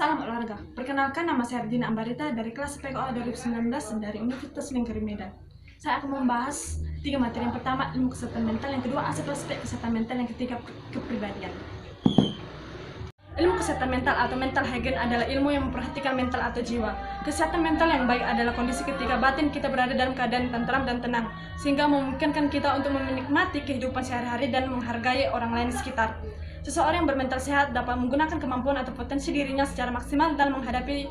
Salam olahraga. Perkenalkan, nama saya Ardina Ambarita dari kelas PKO 2019 dari Universitas Lingkari Medan. Saya akan membahas 3 materi. Yang pertama, ilmu kesehatan mental. Yang kedua, aspek kesehatan mental. Yang ketiga, kepribadian. Ilmu kesehatan mental atau mental hygiene adalah ilmu yang memperhatikan mental atau jiwa. Kesehatan mental yang baik adalah kondisi ketika batin kita berada dalam keadaan tentram dan tenang, sehingga memungkinkan kita untuk menikmati kehidupan sehari-hari dan menghargai orang lain di sekitar. Seseorang yang bermental sehat dapat menggunakan kemampuan atau potensi dirinya secara maksimal dalam menghadapi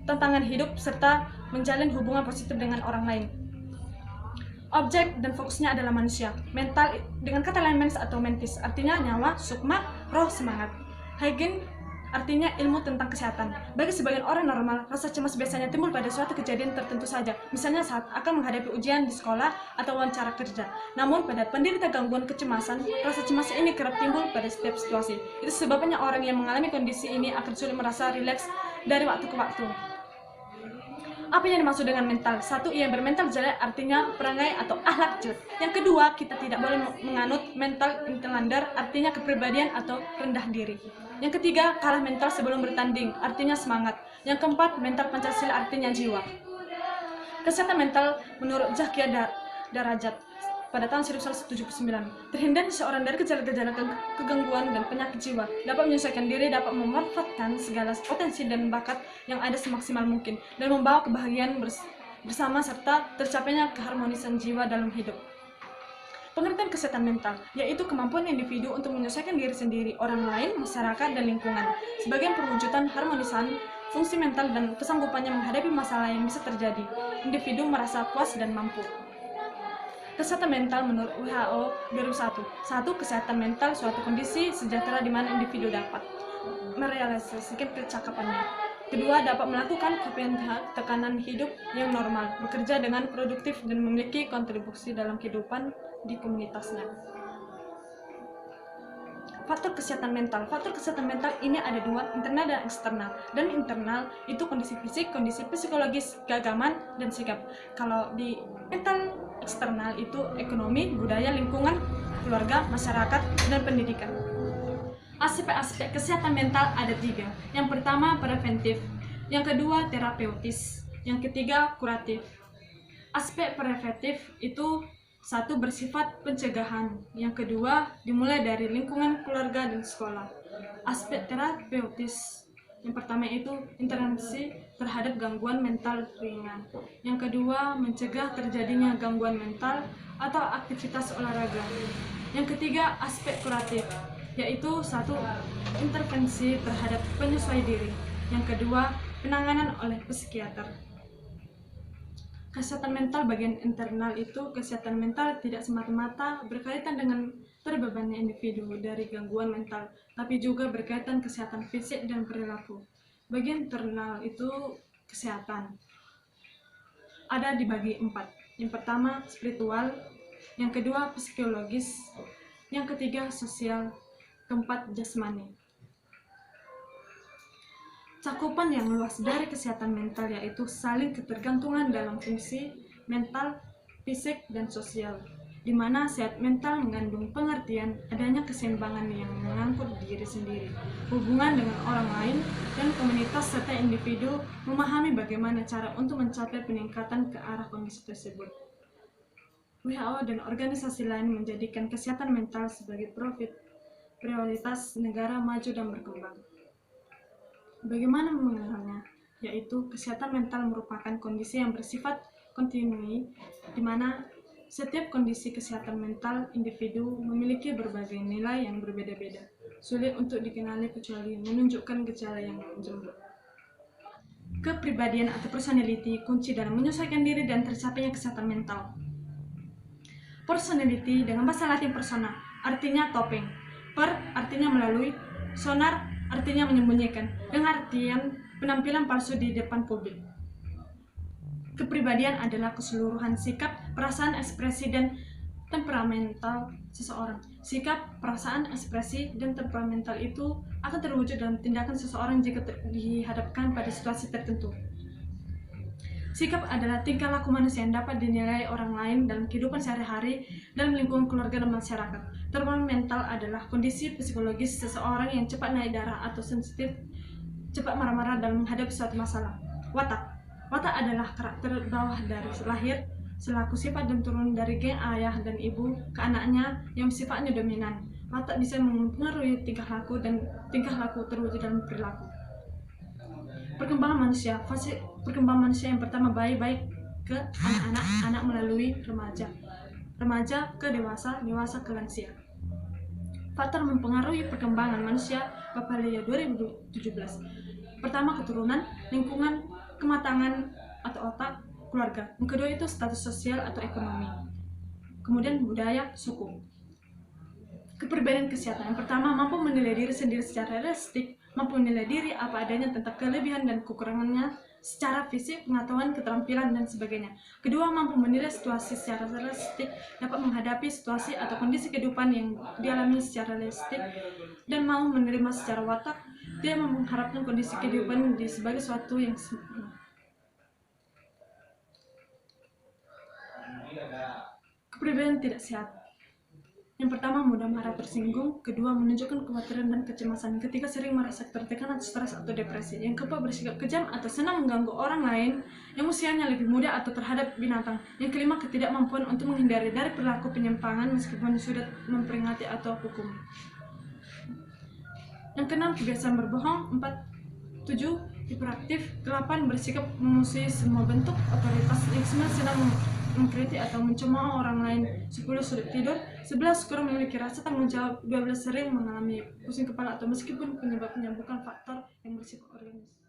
tantangan hidup serta menjalin hubungan positif dengan orang lain. Objek dan fokusnya adalah manusia. Mental dengan kata lain mens atau mentis, artinya nyawa, sukma, roh, semangat. Hygiene artinya ilmu tentang kesehatan. Bagi sebagian orang normal, rasa cemas biasanya timbul pada suatu kejadian tertentu saja, misalnya saat akan menghadapi ujian di sekolah atau wawancara kerja. Namun pada penderita gangguan kecemasan, rasa cemas ini kerap timbul pada setiap situasi. Itu sebabnya orang yang mengalami kondisi ini akan sulit merasa rileks dari waktu ke waktu. Apa yang dimaksud dengan mental? Satu, yang bermental jelek artinya perangai atau akhlak jelek. Yang kedua, kita tidak boleh menganut mental intelender, artinya kepribadian atau rendah diri. Yang ketiga, kalah mental sebelum bertanding, artinya semangat. Yang keempat, mental Pancasila artinya jiwa. Kesehatan mental menurut Zakia Darajat pada tahun 1979, terhindar seseorang dari gejala-gejala kegangguan dan penyakit jiwa, dapat menyesuaikan diri, dapat memanfaatkan segala potensi dan bakat yang ada semaksimal mungkin, dan membawa kebahagiaan bersama serta tercapainya keharmonisan jiwa dalam hidup. Pengertian kesehatan mental, yaitu kemampuan individu untuk menyesuaikan diri sendiri, orang lain, masyarakat, dan lingkungan, sebagai perwujudan harmonisan fungsi mental dan kesanggupannya menghadapi masalah yang bisa terjadi. Individu merasa puas dan mampu. Kesehatan mental menurut WHO 2001. 1. Kesehatan mental suatu kondisi sejahtera di mana individu dapat merealisasikan kecakapannya. Kedua, dapat melakukan tekanan hidup yang normal, bekerja dengan produktif dan memiliki kontribusi dalam kehidupan di komunitasnya. Faktor kesehatan mental. Faktor kesehatan mental ini ada dua, internal dan eksternal. Dan internal itu kondisi fisik, kondisi psikologis, keagamaan, dan sikap. Kalau di mental eksternal itu ekonomi, budaya, lingkungan, keluarga, masyarakat, dan pendidikan. Aspek-aspek kesehatan mental ada 3. Yang pertama, preventif. Yang kedua, terapeutis. Yang ketiga, kuratif. Aspek preventif itu 1. Bersifat pencegahan. Yang kedua, dimulai dari lingkungan keluarga dan sekolah. Aspek terapeutis, yang pertama itu intervensi terhadap gangguan mental ringan. Yang kedua, mencegah terjadinya gangguan mental atau aktivitas olahraga. Yang ketiga, aspek kuratif, yaitu 1. Intervensi terhadap penyesuaian diri. Yang kedua, penanganan oleh psikiater. Kesehatan mental bagian internal itu, kesehatan mental tidak semata-mata berkaitan dengan terbebannya individu dari gangguan mental, tapi juga berkaitan kesehatan fisik dan perilaku. Bagian internal itu kesehatan ada dibagi 4. Yang pertama, spiritual. Yang kedua, psikologis. Yang ketiga, sosial. Keempat, jasmani. Cakupan yang luas dari kesehatan mental yaitu saling ketergantungan dalam fungsi mental, fisik, dan sosial, di mana sehat mental mengandung pengertian adanya keseimbangan yang mengangkut diri sendiri, hubungan dengan orang lain, dan komunitas serta individu memahami bagaimana cara untuk mencapai peningkatan ke arah kondisi tersebut. WHO dan organisasi lain menjadikan kesehatan mental sebagai prioritas negara maju dan berkembang. Bagaimana mengenalnya? Yaitu kesehatan mental merupakan kondisi yang bersifat kontinu, di mana setiap kondisi kesehatan mental individu memiliki berbagai nilai yang berbeda-beda, sulit untuk dikenali kecuali menunjukkan gejala yang menjemput. Kepribadian atau personality kunci dalam menyesuaikan diri dan tercapainya kesehatan mental. Personality dengan bahasa Latin persona, artinya topeng. Per artinya melalui, sonar artinya menyembunyikan, dengan artian penampilan palsu di depan publik. Kepribadian adalah keseluruhan sikap, perasaan, ekspresi, dan temperamental seseorang. Sikap, perasaan, ekspresi, dan temperamental itu akan terwujud dalam tindakan seseorang jika dihadapkan pada situasi tertentu. Sikap adalah tingkah laku manusia yang dapat dinilai orang lain dalam kehidupan sehari-hari, dalam lingkungan keluarga dan masyarakat. Temperamental adalah kondisi psikologis seseorang yang cepat naik darah atau sensitif cepat marah-marah dalam menghadapi suatu masalah. Watak adalah karakter bawah dari lahir, selaku sifat dan turun dari gen ayah dan ibu ke anaknya yang sifatnya dominan. Watak bisa mempengaruhi tingkah laku dan tingkah laku terwujud dalam perilaku. Perkembangan manusia. Fase perkembangan manusia yang pertama bayi ke anak-anak melalui remaja ke dewasa ke lansia. Faktor mempengaruhi perkembangan manusia Papalia 2017. Pertama, keturunan, lingkungan, kematangan atau otak, keluarga. Yang kedua itu status sosial atau ekonomi. Kemudian budaya, suku. Kepribadian kesehatan. Yang pertama, mampu menilai diri sendiri secara realistik, mampu menilai diri apa adanya tentang kelebihan dan kekurangannya secara fisik, pengetahuan, keterampilan, dan sebagainya. Kedua, mampu menilai situasi secara realistik, dapat menghadapi situasi atau kondisi kehidupan yang dialami secara realistik, dan mau menerima secara watak, tidak mengharapkan kondisi kehidupan sebagai suatu yang sempurna. Kepribadian tidak sehat. Yang pertama, mudah marah tersinggung. Kedua, menunjukkan kekhawatiran dan kecemasan. Ketiga, sering merasa tertekan atau stres atau depresi. Yang keempat, bersikap kejam atau senang mengganggu orang lain yang usianya lebih muda atau terhadap binatang. Yang kelima, ketidakmampuan untuk menghindari dari perilaku penyimpangan meskipun sudah memperingati atau hukum. Yang keenam, kebiasaan berbohong. 7, hiperaktif. 8, bersikap memusuhi semua bentuk otoritas. Yang 9, senang mengkritik atau mencemooh orang lain. 10, sulit tidur. 11, kurang memiliki rasa tanggung jawab. 12, sering mengalami pusing kepala atau meskipun penyebabnya bukan faktor yang bersifat organis.